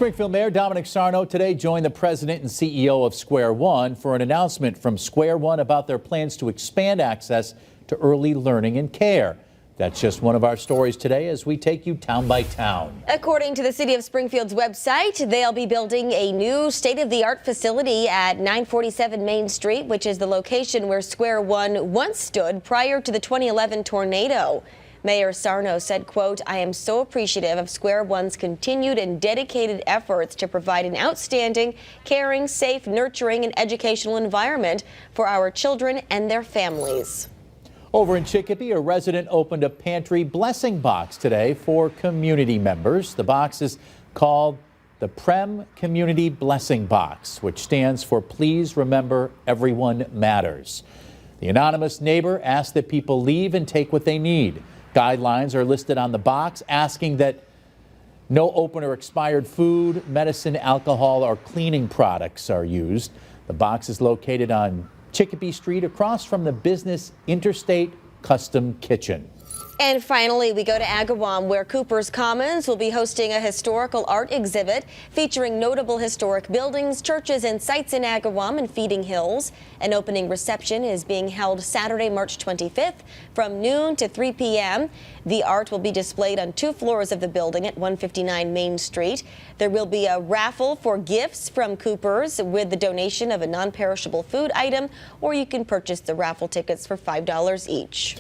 Springfield Mayor Dominic Sarno today joined the president and CEO of Square One for an announcement from Square One about their plans to expand access to early learning and care. That's just one of our stories today as we take you town by town. According to the City of Springfield's website, they'll be building a new state-of-the-art facility at 947 Main Street, which is the location where Square One once stood prior to the 2011 tornado. Mayor Sarno said, quote, "I am so appreciative of Square One's continued and dedicated efforts to provide an outstanding, caring, safe, nurturing, and educational environment for our children and their families." Over in Chicopee, a resident opened a pantry blessing box today for community members. The box is called the Prem Community Blessing Box, which stands for Please Remember Everyone Matters. The anonymous neighbor asked that people leave and take what they need. Guidelines are listed on the box asking that no open or expired food, medicine, alcohol, or cleaning products are used. The box is located on Chicopee Street across from the business Interstate Custom Kitchen. And finally, we go to Agawam, where Cooper's Commons will be hosting a historical art exhibit featuring notable historic buildings, churches, and sites in Agawam and Feeding Hills. An opening reception is being held Saturday, March 25th from noon to 3 p.m. The art will be displayed on 2 floors of the building at 159 Main Street. There will be a raffle for gifts from Cooper's with the donation of a non-perishable food item, or you can purchase the raffle tickets for $5 each.